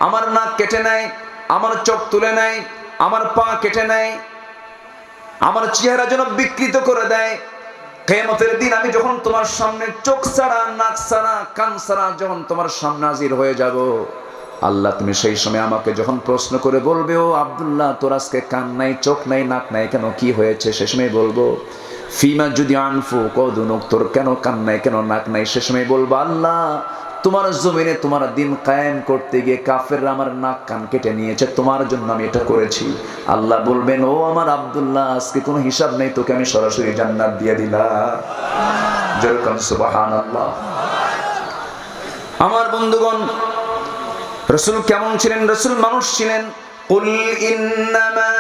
আমার নাক কেটে নেয়, আমার চোখ তুলে নেয়, আমার পা কেটে নেয়, আমার চেহারা যেন বিকৃত করে দেয়। কিয়ামতের দিন আমি যখন তোমার সামনে চোখ ছাড়া, নাক ছাড়া, কান ছাড়া যখন তোমার সামনে হাজির হয়ে যাব, আল্লাহ তুমি সেই সময় আমাকে যখন প্রশ্ন করে বলবে, ও আব্দুল্লাহ তোর আজকে কান নাই, চোখ নাই, নাক নাই কেন, কি হয়েছে? সে সময় বলবো ফিমা যদি আনফু কদুনুক, তোর কেন কান নাই, কেন নাক নাই? সে সময় বলবো আল্লাহ তোমার জমিনে তোমার দিন কায়েম করতে গিয়ে কাফেররা আমার নাক কান কেটে নিয়েছে, তোমার জন্য আমি এটা করেছি। আল্লাহ বলবেন, ও আমার আব্দুল্লাহ আজকে কোনো হিসাব নেই, তোকে আমি সরাসরি জান্নাত দিয়ে দিলাম। যেরকম সুবহানাল্লাহ। আমার বন্ধুগণ, রাসূল কেমন ছিলেন? রাসূল মানুষ ছিলেন। কুল ইন্নামা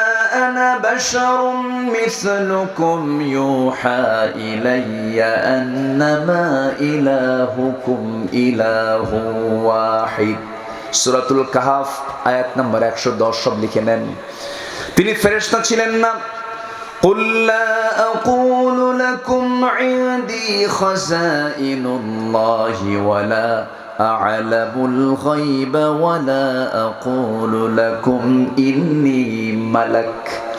আনা বাশারুম মিসলুকুম ইউহা ইলাইয়া আন্নামা ইলাহুকুম ইলাহু ওয়াহিদ। সূরাতুল কাহফ আয়াত নম্বর 110 সব লিখে নেন। তিনি ফেরেশতা ছিলেন না। قل لا أقول لكم عندي خزائن الله ولا أعلم الغيب ولا أقول لكم إني ملك।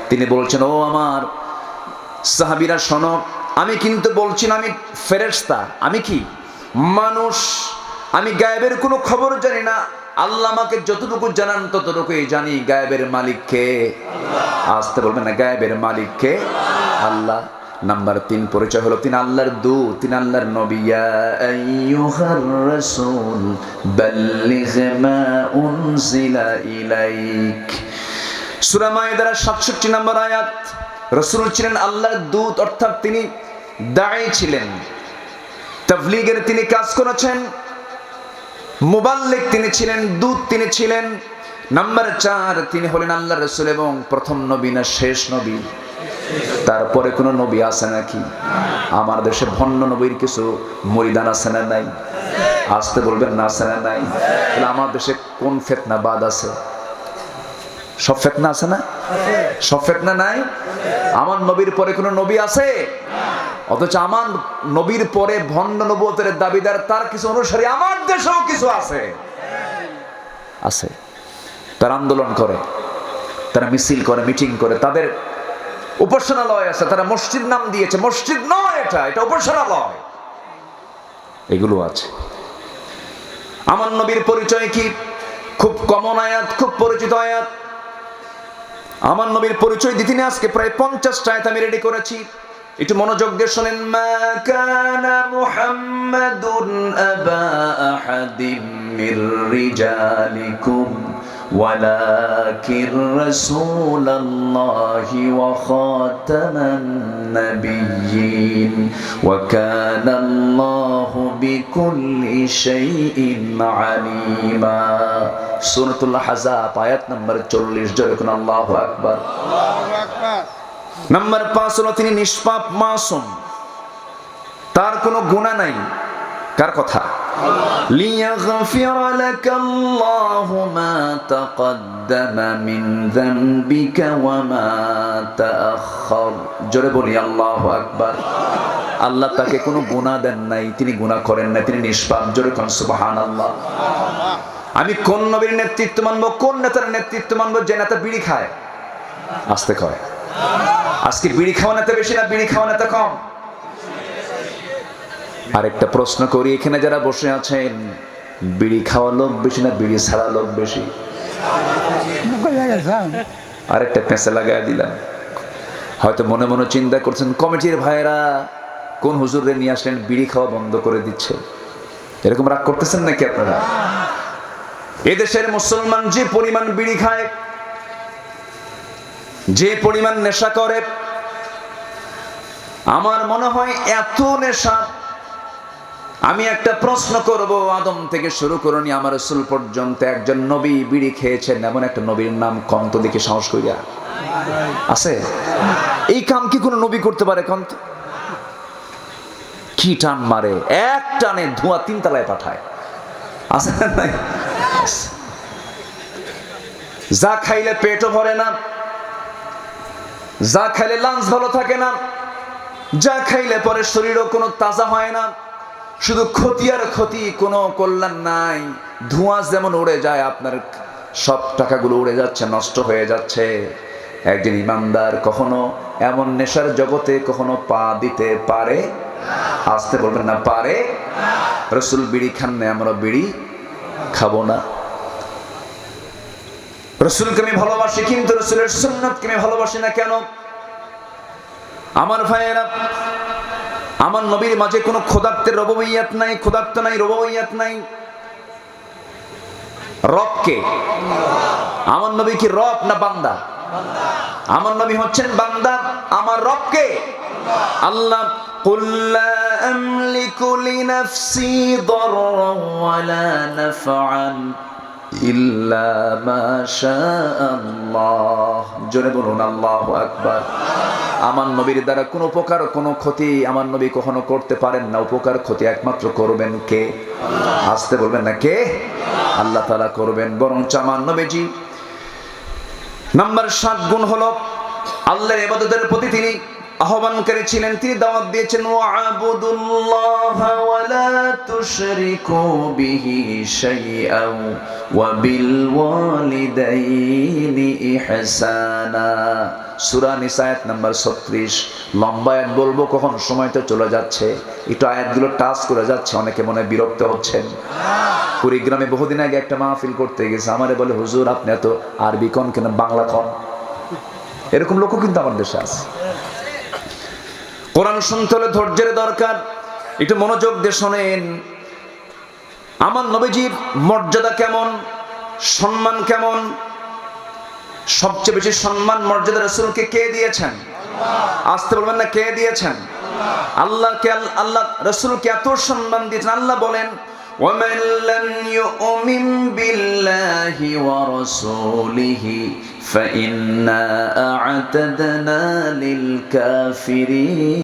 তিনি বলছেন, ও আমার সাহাবীরা শোনো, আমি কিন্তু বলছি না আমি ফেরেশতা, আমি কি মানুষ, আমি গায়েবের কোনো খবর জানি না। আল্লাহ আমাকে যতটুকু জানান ততটুকুই জানি। গায়েবের মালিক কে? আসতে বলবেন না, গায়েবের মালিক কে? আল্লাহ। নাম্বার 3 পরিচয় হলো তিনি আল্লাহর দূত, তিনি আল্লাহর নবী। ইয়া আইয়ুহার রাসূল বাল্লিগ মা উনজিলা ইলাইক। সূরা মায়েদার 67 নম্বর আয়াত। রাসূল ছিলেন আল্লাহর দূত, অর্থাৎ তিনি দাঈ ছিলেন, তাবলীগের তিনি কাজ করেছেন, মুবাল্লিগ তিনি ছিলেন, দূত তিনি ছিলেন। নাম্বার 4 তিনি হলেন আল্লাহর রাসূল এবং প্রথম নবী না শেষ নবী? তারপরে কোন নবী আছে নাকি? আমার দেশে ভণ্ড নবীর কিছু মুরিদান আছে না নাই? আসতে বলবেন না, আছে না নাই? তাহলে আমার দেশে কোন ফিতনাবাদ আছে? সব ফিতনা আছে না? সব ফিতনা নাই? আমার নবীর পরে কোন নবী আছে? অথচ আমার নবীর পরে ভণ্ড নবুয়তের দাবিদার তার কিছু অনুসারী আমার দেশেও কিছু আছে। আছে। তারা আন্দোলন করে, তারা মিছিল করে, মিটিং করে, তাদের উপাসনালয় আছে, তারা মসজিদ নাম দিয়েছে। মসজিদ নয় এটা, এটা উপাসনালয়। এগুলো আছে। আমার নবীর পরিচয় কি? খুব কমন আয়াত, খুব পরিচিত আয়াত। আমার নবীর পরিচয় দিতে আজকে প্রায় 50টা আয়াত আমি রেডি করেছি, একটু মনোযোগ দিয়ে শোনেন। মা কানা মুহাম্মাদুন আবা আহাদিম মির রিজালিকুম ওয়ালাকির রাসূলুল্লাহি ওয়া খাতামান নাবিয়্যিন ওয়া কানা আল্লাহু বিকুল্লি শাইইন আলিমা। সূরাতুল আহজাব আয়াত নম্বর 40। জোরে কোন আল্লাহু আকবার। আল্লাহু আকবার। নাম্বার 5 হলো তিনি নিষ্পাপ, মাসুম, তার কোনো গুনাহ নাই। কার কথা? লিয়াগফিরা লাকাল্লাহু মা তাকদ্দামা মিন যামবিকা ওয়া মা তাআখার। জোরে বলি আল্লাহু আকবার। আল্লাহ তাকে কোনো গুনাহ দেন নাই, তিনি গুনাহ করেন না, তিনি নিষ্পাপ। জোরে কোন সুবহানাল্লাহ। আমি কোন নবীর নেতৃত্ব মানবো, কোন নেতার নেতৃত্ব মানবো যে নেতা বিড়ি খায়? আস্তে কয়। আজকে বিড়ি খাওয়া নেতা বেশি না বিড়ি খাওয়া নেতা কম? আরেকটা প্রশ্ন করি, এখানে যারা বসে আছেন, বিড়ি খাওয়া লোক বেশি না বিড়ি ছাড়া লোক বেশি? আরেকটা পেঁচা লাগাই দিলাম। হয়তো মনে মনে চিন্তা করছেন, কমিটির ভাইরা কোন হুজুরে নিয়ে আসলেন বিড়ি খাওয়া বন্ধ করে দিচ্ছে, এরকম রাগ করতেছেন নাকি আপনারা? এদেশের মুসলমান যে পরিমাণ বিড়ি খায়, যে পরিমাণ নেশা করে, আমার মনে হয় এত নেশা। আমি একটা প্রশ্ন করব, আদম থেকে শুরু করে নিয়ে আমার রাসূল পর্যন্ত একজন নবী বিড়ি খেয়েছেন এমন একটা নবীর নাম কম তো দেখি, সাহস কইরা আছে? এই কাম কি কোনো নবী করতে পারে? কম তো। কি টান মারে, এক টানে ধোঁয়া 3 তলায় পাঠায়। আছে না? যা খাইলে পেটও ভরে না, যা খাইলে লাঞ্চ ভালো থাকে না, যা খাইলে পরে শরীরও কোনো তাজা হয় না, শুধু ক্ষতি আর ক্ষতি, কোনো কল্যাণ নাই। ধোঁয়া যেমন উড়ে যায়, আপনার সব টাকাগুলো উড়ে যাচ্ছে, নষ্ট হয়ে যাচ্ছে। একজন ইমানদার কখনো এমন নেশার জগতে কখনো পা দিতে পারে? আসতে বলবেন না, পারে। রাসূল বিড়ি খান না, আমরা বিড়ি খাবো না। রাসূলকে আমি ভালোবাসি, কিন্তু রাসূলের সুন্নাতকে আমি ভালোবাসি না। কেন? আমার ভাইয়েরা, আমার নবীর মাঝে কোনো খোদাত্বের রববিয়ত নাই, খোদাত্ব নাই, রববিয়ত নাই। রব কে? আমার নবী কি রব না বান্দা? আমার নবী হচ্ছেন বান্দা। আমার রব কে? আল্লাহ। কুল লা আমলিকু লিনাফসি দাররান ওয়ালা নাফআন ইল্লা মা শাআল্লাহ। জোরে বলুন আল্লাহু আকবার। আমার নবীর দ্বারা কোনো উপকার কোনো ক্ষতি আমার নবী কখনো করতে পারেন না। উপকার ক্ষতি একমাত্র করবেন কে? আসতে বলবেন না, কে? আল্লাহ তাআলা করবেন। বরং আমার নবীজি নাম্বার 7 গুণ হলো আল্লাহর ইবাদতের প্রতি তিনি আহ্বানকারী ছিলেন। তিনি দাওয়াত দিয়েছেন, ওয়া'বুদুল্লাহা ওয়া লা তুশরিকু বিহি শাইআন ওয়া বিল ওয়ালিদাইনি ইহসানা। সূরা নিসা আয়াত নাম্বার 36। লম্বা আয়াত বলবো, কখন সময় তো চলে যাচ্ছে, একটু আয়াতগুলো টাচ করে যাচ্ছে, অনেকে মনে বিরক্ত হচ্ছেন। কুড়িগ্রামে বহুদিন আগে একটা মাহফিল করতে গেছে, আমারে বলে, হুজুর আপনি এত আরবি কন কেন, বাংলা কন। এরকম লোকও কিন্তু আমার দেশে আছে। কোরআন শুনতে হলে ধৈর্যের দরকার, একটু মনোযোগ দিয়ে শোনেন। আমার নবীজির মর্যাদা কেমন, সম্মান কেমন? সবচেয়ে বেশি সম্মান মর্যাদা রাসূলকে কে দিয়েছেন? আসতে বলবেন না, কে দিয়েছেন? আল্লাহকে। আল্লাহ রাসূলকে এত সম্মান দিয়েছেন। আল্লাহ বলেন, وَمَنْ لَمْ يُؤْمِنْ بِاللَّهِ وَرَسُولِهِ فَإِنَّا أَعْتَدْنَا لِلْكَافِرِينَ